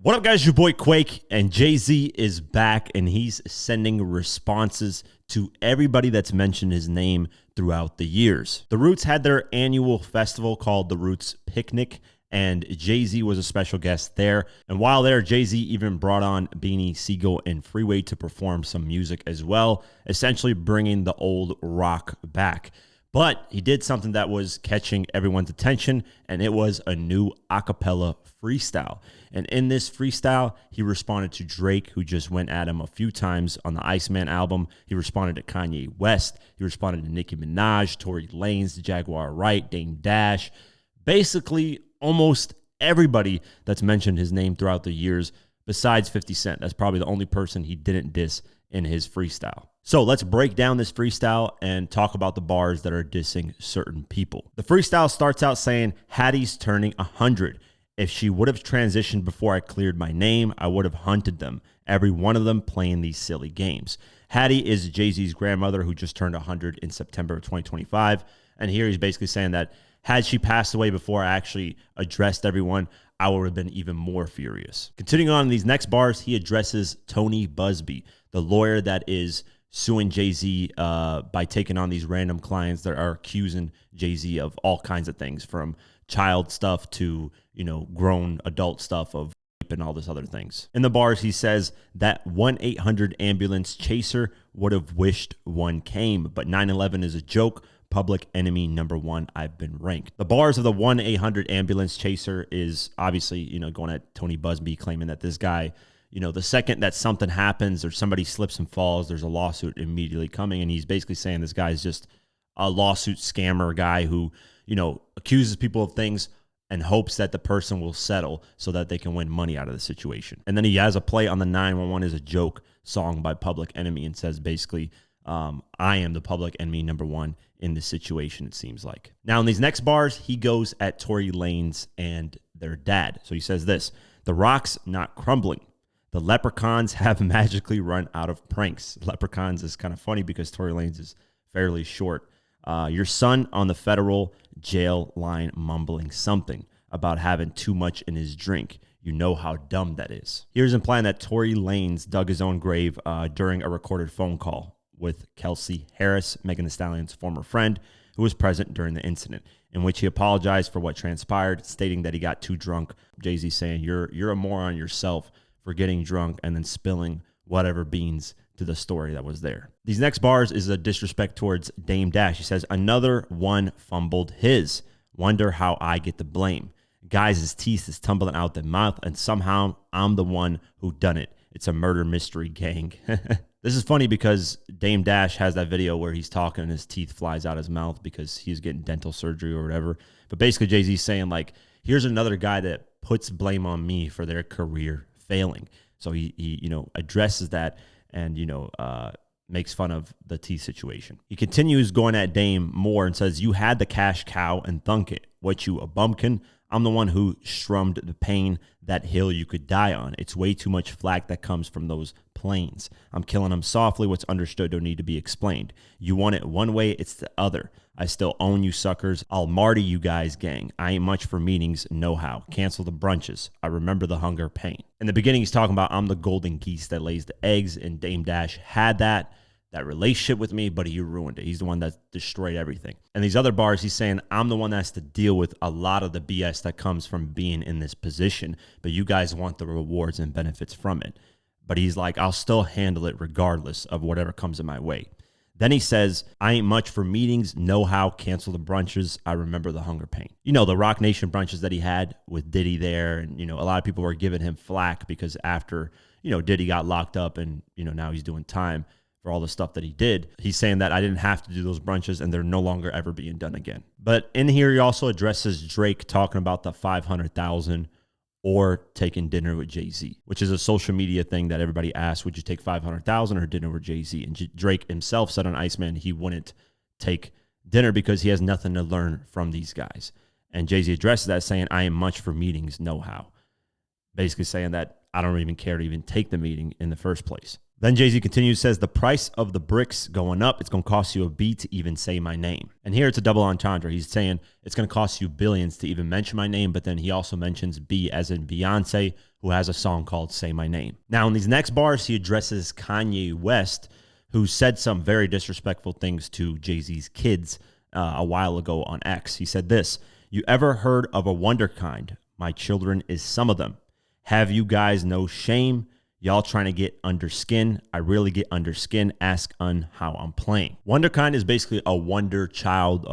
What up, guys? Your boy Quake, and Jay-Z is back, and he's sending responses to everybody that's mentioned his name throughout the years. The Roots had their annual festival called the Roots Picnic, and Jay-Z was a special guest there. And while there, Jay-Z even brought on Beanie Sigel and Freeway to perform some music as well, essentially bringing the old rock back. But he did something that was catching everyone's attention, and it was a new a cappella freestyle. And in this freestyle, he responded to Drake, who just went at him a few times on the Iceman album. He responded to Kanye West. He responded to Nicki Minaj, Tory Lanez, Jaguar Wright, Dame Dash. Basically, almost everybody that's mentioned his name throughout the years, besides 50 Cent. That's probably the only person he didn't diss in his freestyle. So let's break down this freestyle and talk about the bars that are dissing certain people. The freestyle starts out saying, Hattie's turning 100. If she would have transitioned before I cleared my name, I would have hunted them, every one of them playing these silly games. Hattie is Jay-Z's grandmother who just turned 100 in September of 2025. And here he's basically saying that had she passed away before I actually addressed everyone, I would have been even more furious. Continuing on in these next bars, he addresses Tony Busby, the lawyer that is suing Jay-Z by taking on these random clients that are accusing Jay-Z of all kinds of things, from child stuff to, grown adult stuff of rape and all this other things. In the bars, he says that 1-800 ambulance chaser would have wished one came, but 9/11 is a joke. Public enemy #1, I've been ranked. The bars of the 1-800 ambulance chaser is obviously, going at Tony Busby, claiming that this guy, the second that something happens or somebody slips and falls, there's a lawsuit immediately coming. And he's basically saying this guy is just a lawsuit scammer guy who, accuses people of things and hopes that the person will settle so that they can win money out of the situation. And then he has a play on the 911 is a joke song by Public Enemy and says basically, I am the public enemy #1 in this situation, it seems like. Now, in these next bars, he goes at Tory Lanez and their dad. So he says this: the rock's not crumbling. The leprechauns have magically run out of pranks. Leprechauns is kind of funny because Tory Lanez is fairly short. Your son on the federal jail line mumbling something about having too much in his drink. You know how dumb that is. Here's implying that Tory Lanez dug his own grave during a recorded phone call with Kelsey Harris, Megan Thee Stallion's former friend, who was present during the incident, in which he apologized for what transpired, stating that he got too drunk. Jay-Z saying, you're a moron yourself for getting drunk and then spilling whatever beans to the story that was there. These next bars is a disrespect towards Dame Dash. He says, another one fumbled his. Wonder how I get the blame. Guys, his teeth is tumbling out the mouth, and somehow I'm the one who done it. It's a murder mystery, gang. This is funny because Dame Dash has that video where he's talking and his teeth flies out his mouth because he's getting dental surgery or whatever. But basically Jay-Z's saying, like, here's another guy that puts blame on me for their career failing. So he addresses that and, makes fun of the teeth situation. He continues going at Dame more and says, you had the cash cow and thunk it. What, you a bumpkin? I'm the one who strummed the pain, that hill you could die on. It's way too much flack that comes from those planes. I'm killing them softly. What's understood don't need to be explained. You want it one way, it's the other. I still own you suckers. I'll marty you guys, gang. I ain't much for meetings, know how. Cancel the brunches. I remember the hunger pain. In the beginning, he's talking about I'm the golden geese that lays the eggs, and Dame Dash had that relationship with me, but he ruined it. He's the one that destroyed everything. And these other bars, he's saying, I'm the one that has to deal with a lot of the BS that comes from being in this position, but you guys want the rewards and benefits from it. But he's like, I'll still handle it regardless of whatever comes in my way. Then he says, I ain't much for meetings, know how, cancel the brunches. I remember the hunger pain. The Rock Nation brunches that he had with Diddy there. And, a lot of people were giving him flack because after, Diddy got locked up and, now he's doing time for all the stuff that he did. He's saying that I didn't have to do those brunches and they're no longer ever being done again. But in here, he also addresses Drake talking about the 500,000 or taking dinner with Jay-Z, which is a social media thing that everybody asks, would you take 500,000 or dinner with Jay-Z? And Drake himself said on Iceman he wouldn't take dinner because he has nothing to learn from these guys. And Jay-Z addresses that saying, I am much for meetings, know how. Basically saying that I don't even care to even take the meeting in the first place. Then Jay-Z continues, says, the price of the bricks going up. It's going to cost you a beat to even say my name. And here it's a double entendre. He's saying it's going to cost you billions to even mention my name. But then he also mentions B as in Beyonce, who has a song called Say My Name. Now, in these next bars, he addresses Kanye West, who said some very disrespectful things to Jay-Z's kids a while ago on X. He said this: "You ever heard of a wonderkind? My children is some of them. Have you guys no shame? Y'all trying to get under skin. I really get under skin. Ask how I'm playing." Wonderkind is basically a wonder child,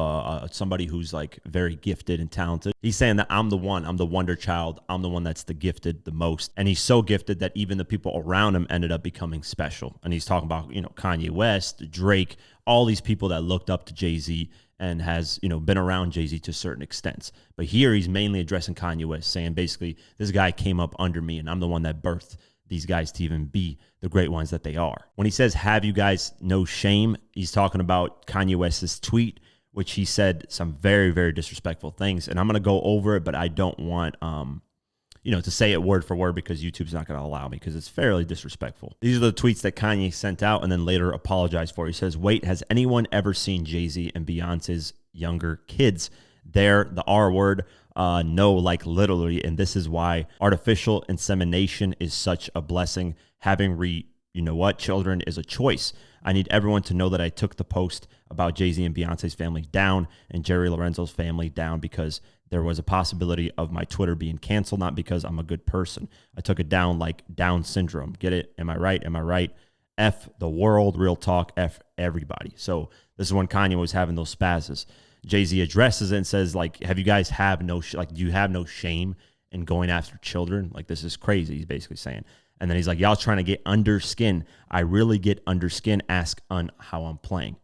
somebody who's like very gifted and talented. He's saying that I'm the wonder child. I'm the one that's the gifted the most. And he's so gifted that even the people around him ended up becoming special. And he's talking about, Kanye West, Drake, all these people that looked up to Jay-Z and has, been around Jay-Z to certain extents. But here he's mainly addressing Kanye West, saying basically, this guy came up under me and I'm the one that birthed these guys to even be the great ones that they are. When he says, "Have you guys no shame?" he's talking about Kanye West's tweet, which he said some very, very disrespectful things. And I'm going to go over it, but I don't want, to say it word for word because YouTube's not going to allow me because it's fairly disrespectful. These are the tweets that Kanye sent out and then later apologized for. He says, "Wait, has anyone ever seen Jay-Z and Beyonce's younger kids? They're the R word. No, like literally. And this is why artificial insemination is such a blessing. Having children is a choice. I need everyone to know that I took the post about Jay-Z and Beyonce's family down and Jerry Lorenzo's family down because there was a possibility of my Twitter being canceled, not because I'm a good person. I took it down like Down syndrome. Get it? Am I right? Am I right? F the world, real talk, F everybody." So this is when Kanye was having those spazzes. Jay-Z addresses it and says, like, "Have you guys do you have no shame in going after children? Like, this is crazy," he's basically saying. And then he's like, "Y'all trying to get under skin. I really get under skin. Ask how I'm playing."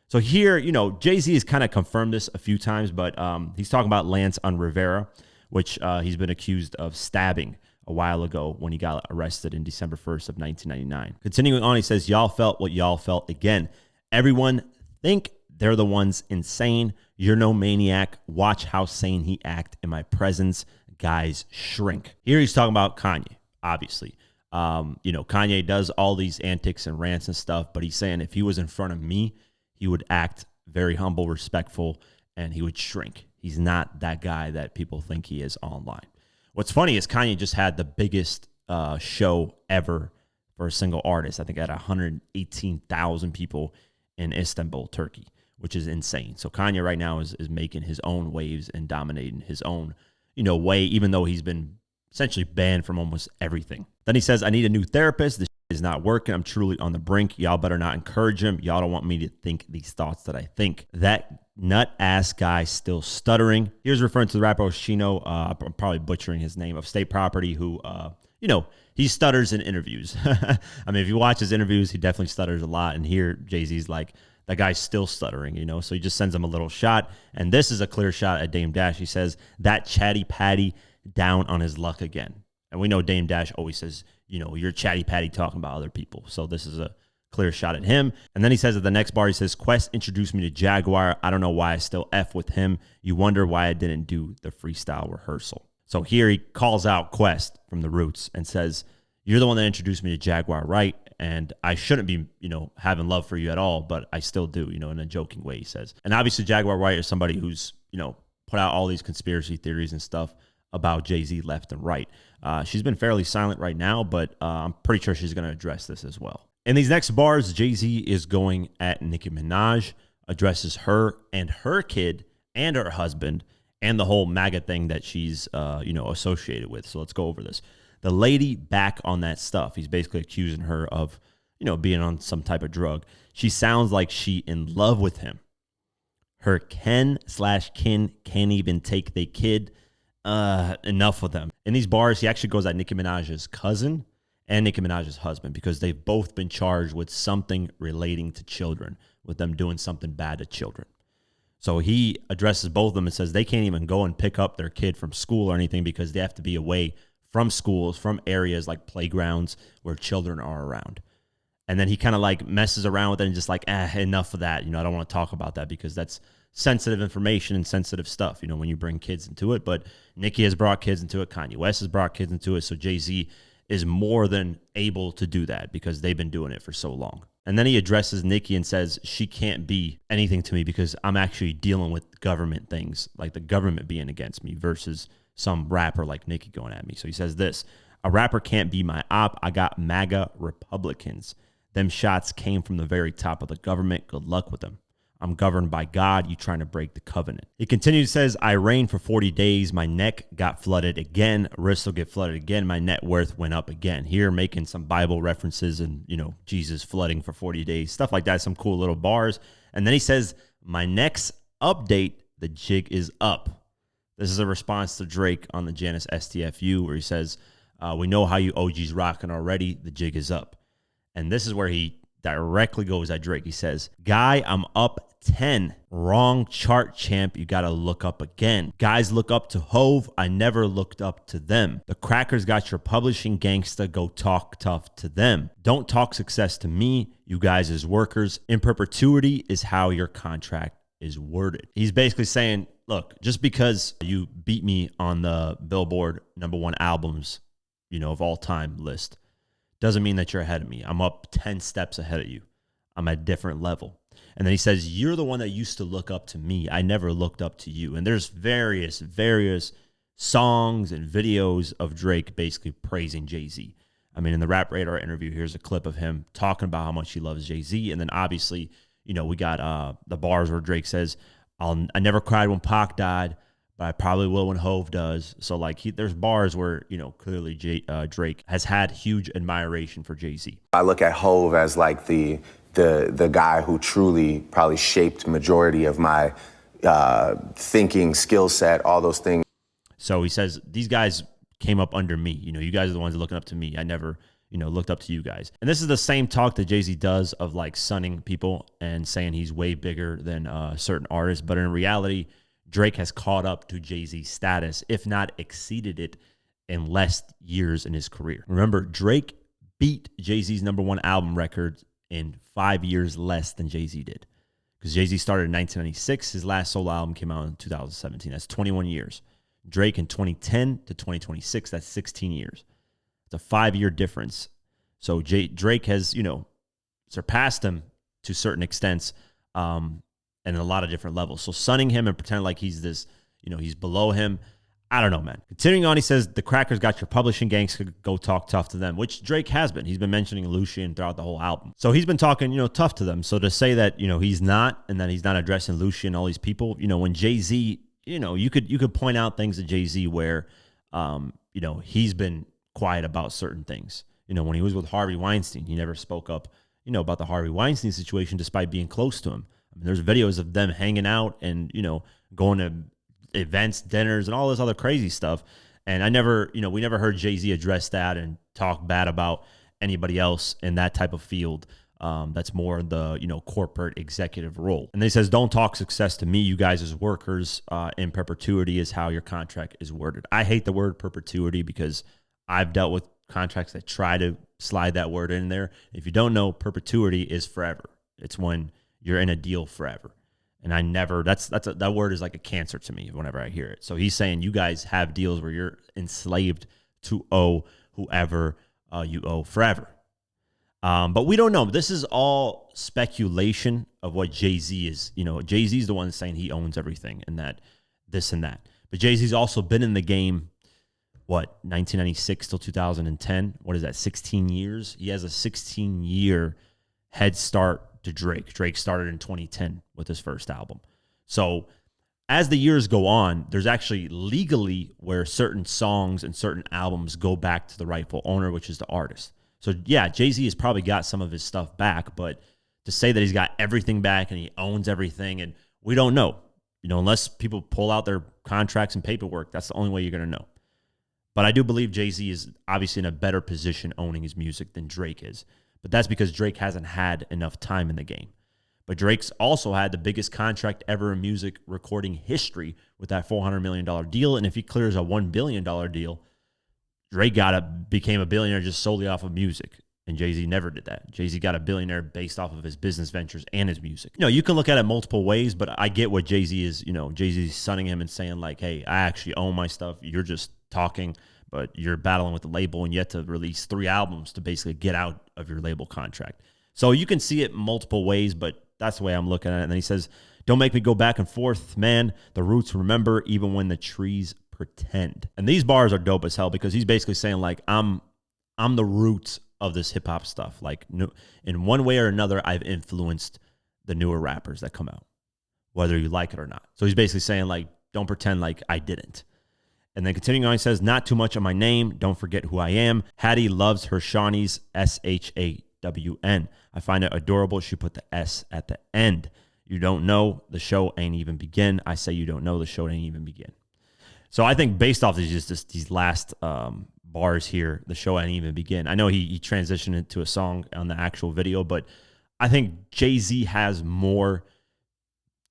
So here, Jay-Z has kind of confirmed this a few times, but he's talking about Lance on Rivera, which he's been accused of stabbing a while ago when he got arrested in December 1st of 1999. Continuing on, he says, "Y'all felt what y'all felt again. Everyone think they're the ones insane. You're no maniac. Watch how sane he act in my presence. Guys, shrink." Here he's talking about Kanye, obviously. Kanye does all these antics and rants and stuff, but he's saying if he was in front of me, he would act very humble, respectful, and he would shrink. He's not that guy that people think he is online. What's funny is Kanye just had the biggest show ever for a single artist. I think at 118,000 people in Istanbul, Turkey, which is insane. So Kanye right now is making his own waves and dominating his own, way, even though he's been essentially banned from almost everything. Then he says, "I need a new therapist. This is not working. I'm truly on the brink. Y'all better not encourage him. Y'all don't want me to think these thoughts that I think. That nut-ass guy still stuttering." Here's referring to the rapper Oshino, I'm probably butchering his name, of State Property, who, he stutters in interviews. I mean, if you watch his interviews, he definitely stutters a lot. And here, Jay-Z's like, that guy's still stuttering, so he just sends him a little shot. And this is a clear shot at Dame Dash. He says, "That chatty patty down on his luck again." And we know Dame Dash always says, you're chatty patty talking about other people. So this is a clear shot at him. And then he says at the next bar, he says, "Quest introduced me to Jaguar. I don't know why I still F with him. You wonder why I didn't do the freestyle rehearsal." So here he calls out Quest from the Roots and says, "You're the one that introduced me to Jaguar, right? And I shouldn't be, having love for you at all, but I still do, in a joking way," he says. And obviously Jaguar Wright is somebody who's, put out all these conspiracy theories and stuff about Jay-Z left and right. She's been fairly silent right now, but I'm pretty sure she's going to address this as well. In these next bars, Jay-Z is going at Nicki Minaj, addresses her and her kid and her husband and the whole MAGA thing that she's, associated with. So let's go over this. The lady back on that stuff. He's basically accusing her of, being on some type of drug. She sounds like she in love with him. Her Ken/kin can't even take their kid. Enough with them. In these bars, he actually goes at Nicki Minaj's cousin and Nicki Minaj's husband because they've both been charged with something relating to children, with them doing something bad to children. So he addresses both of them and says they can't even go and pick up their kid from school or anything because they have to be away from schools, from areas like playgrounds where children are around. And then he kind of like messes around with it and just like, enough of that. I don't want to talk about that because that's sensitive information and sensitive stuff, when you bring kids into it. But Nicki has brought kids into it. Kanye West has brought kids into it. So Jay-Z is more than able to do that because they've been doing it for so long. And then he addresses Nicki and says, she can't be anything to me because I'm actually dealing with government things, like the government being against me versus some rapper like Nicki going at me. So he says this, A rapper can't be my op. I got MAGA Republicans. Them shots came from the very top of the government. Good luck with them. I'm governed by God. You trying to break the covenant. He continues, says, I reigned for 40 days. My neck got flooded again. Wrists will get flooded again. My net worth went up again. Here making some Bible references and, Jesus flooding for 40 days, stuff like that. Some cool little bars. And then he says, my next update, the jig is up. This is a response to Drake on the Janice STFU where he says, we know how you OGs rocking already. The jig is up. And this is where he directly goes at Drake. He says, guy, I'm up 10. Wrong chart, champ. You got to look up again. Guys look up to Hove. I never looked up to them. The crackers got your publishing gangsta. Go talk tough to them. Don't talk success to me. You guys as workers. In perpetuity is how your contract is worded. He's basically saying, look, just because you beat me on the Billboard #1 albums, of all time list, doesn't mean that you're ahead of me. I'm up 10 steps ahead of you. I'm at a different level. And then he says, you're the one that used to look up to me. I never looked up to you. And there's various songs and videos of Drake basically praising Jay-Z. I mean, in the Rap Radar interview, here's a clip of him talking about how much he loves Jay-Z. And then obviously, we got the bars where Drake says, I never cried when Pac died, but I probably will when Hove does. So there's bars where, clearly Drake has had huge admiration for Jay-Z. I look at Hove as like the guy who truly probably shaped majority of my thinking, skill set, all those things. So he says, these guys came up under me. You guys are the ones looking up to me. I never, looked up to you guys. And this is the same talk that Jay-Z does of sunning people and saying he's way bigger than certain artists. But in reality, Drake has caught up to Jay-Z's status, if not exceeded it in less years in his career. Remember, Drake beat Jay-Z's #1 album record in 5 years less than Jay-Z did. Because Jay-Z started in 1996. His last solo album came out in 2017. That's 21 years. Drake in 2010 to 2026, that's 16 years. It's a 5-year difference. So Drake has, surpassed him to certain extents and in a lot of different levels. So sunning him and pretending like he's this, he's below him, I don't know, man. Continuing on, he says, the crackers got your publishing gangs, go talk tough to them, which Drake has been. He's been mentioning Lucien throughout the whole album. So he's been talking, tough to them. So to say that, he's not, and that he's not addressing Lucien, all these people, when Jay-Z, you could point out things to Jay-Z where, he's been quiet about certain things. When he was with Harvey Weinstein, he never spoke up, about the Harvey Weinstein situation despite being close to him. I mean, there's videos of them hanging out and, going to events, dinners, and all this other crazy stuff. And we never heard Jay-Z address that and talk bad about anybody else in that type of field. That's more the, corporate executive role. And then he says, don't talk success to me. You guys as workers in perpetuity is how your contract is worded. I hate the word perpetuity because I've dealt with contracts that try to slide that word in there. If you don't know, perpetuity is forever. It's when you're in a deal forever. And that word is like a cancer to me whenever I hear it. So he's saying you guys have deals where you're enslaved to owe whoever you owe forever. But we don't know. This is all speculation of what Jay-Z is. Jay-Z's the one saying he owns everything and that, this and that. But Jay-Z's also been in the game, 1996 till 2010? What is that, 16 years? He has a 16-year head start to Drake. Drake started in 2010 with his first album. So as the years go on, there's actually legally where certain songs and certain albums go back to the rightful owner, which is the artist. So yeah, Jay-Z has probably got some of his stuff back, but to say that he's got everything back and he owns everything, and we don't know, unless people pull out their contracts and paperwork, that's the only way you're going to know. But I do believe Jay-Z is obviously in a better position owning his music than Drake is. But that's because Drake hasn't had enough time in the game. But Drake's also had the biggest contract ever in music recording history with that $400 million deal. And if he clears a $1 billion deal, Drake became a billionaire just solely off of music. And Jay-Z never did that. Jay-Z got a billionaire based off of his business ventures and his music. You can look at it multiple ways, but I get what Jay-Z is, Jay-Z's sunning him and saying like, hey, I actually own my stuff. You're just talking, but you're battling with the label and yet to release 3 albums to basically get out of your label contract. So you can see it multiple ways, but that's the way I'm looking at it. And then he says, don't make me go back and forth, man. The roots remember even when the trees pretend. And these bars are dope as hell because he's basically saying like, I'm the roots of this hip hop stuff. Like in one way or another, I've influenced the newer rappers that come out, whether you like it or not. So he's basically saying like, don't pretend like I didn't. And then continuing on, he says, not too much of my name. Don't forget who I am. Hattie loves her Shawnees, SHAWN. I find it adorable. She put the S at the end. You don't know, the show ain't even begin. I say you don't know, the show ain't even begin. So I think based off these last bars here, the show ain't even begin. I know he transitioned it to a song on the actual video, but I think Jay-Z has more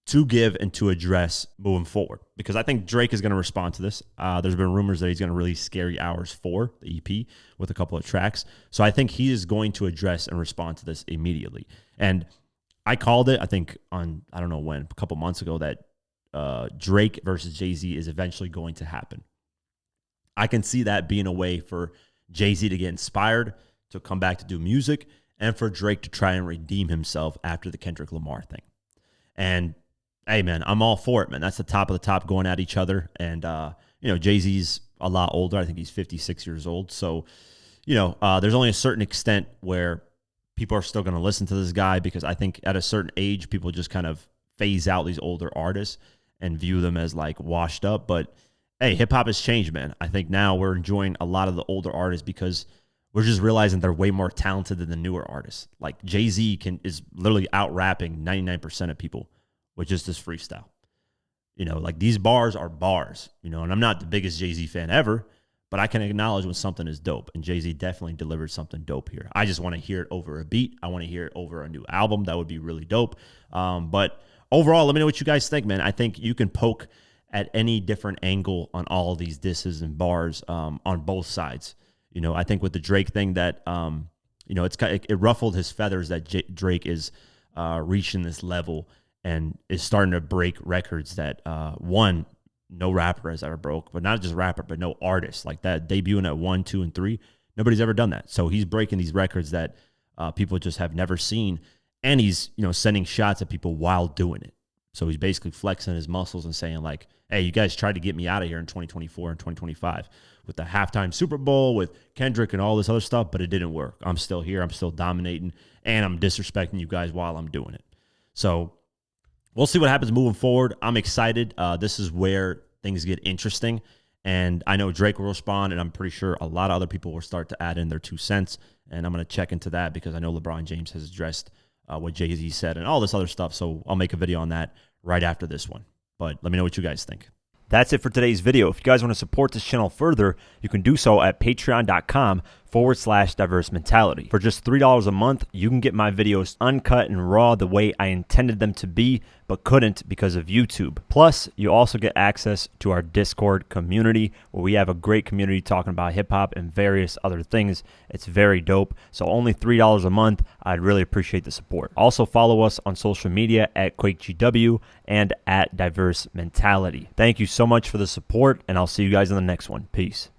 to give and to address moving forward, because I think Drake is going to respond to this. There's been rumors that he's going to release Scary Hours 4, the EP, with a couple of tracks. So I think he is going to address and respond to this immediately. And I called it, I think on, I don't know when, a couple months ago, that Drake versus Jay-Z is eventually going to happen. I can see that being a way for Jay-Z to get inspired, to come back to do music, and for Drake to try and redeem himself after the Kendrick Lamar thing. And hey, man, I'm all for it, man. That's the top of the top going at each other. And, Jay-Z's a lot older. I think he's 56 years old. So, there's only a certain extent where people are still going to listen to this guy, because I think at a certain age, people just kind of phase out these older artists and view them as like washed up. But hey, hip hop has changed, man. I think now we're enjoying a lot of the older artists because we're just realizing they're way more talented than the newer artists. Like Jay-Z is literally out rapping 99% of people with just this freestyle. Like these bars are bars, and I'm not the biggest Jay-Z fan ever, but I can acknowledge when something is dope. And Jay-Z definitely delivered something dope here. I just want to hear it over a beat. I want to hear it over a new album. That would be really dope. But overall, let me know what you guys think, man. I think you can poke at any different angle on all of these disses and bars on both sides. I think with the Drake thing that, it ruffled his feathers that Drake is reaching this level and is starting to break records that, one, no rapper has ever broke, but not just rapper, but no artist like that debuting at 1, 2, and 3. Nobody's ever done that. So he's breaking these records that people just have never seen. And he's, sending shots at people while doing it. So he's basically flexing his muscles and saying like, hey, you guys tried to get me out of here in 2024 and 2025 with the halftime Super Bowl with Kendrick and all this other stuff, but it didn't work. I'm still here. I'm still dominating, and I'm disrespecting you guys while I'm doing it. So we'll see what happens moving forward. I'm excited. This is where things get interesting, and I know Drake will respond, and I'm pretty sure a lot of other people will start to add in their 2 cents, and I'm going to check into that because I know LeBron James has addressed what Jay-Z said and all this other stuff, so I'll make a video on that right after this one. But let me know what you guys think. That's it for today's video. If you guys want to support this channel further, you can do so at patreon.com/diverse mentality. For just $3 a month, you can get my videos uncut and raw the way I intended them to be, but couldn't because of YouTube. Plus, you also get access to our Discord community, where we have a great community talking about hip hop and various other things. It's very dope. So only $3 a month. I'd really appreciate the support. Also follow us on social media at QuakeGW and at Diverse Mentality. Thank you so much for the support, and I'll see you guys in the next one. Peace.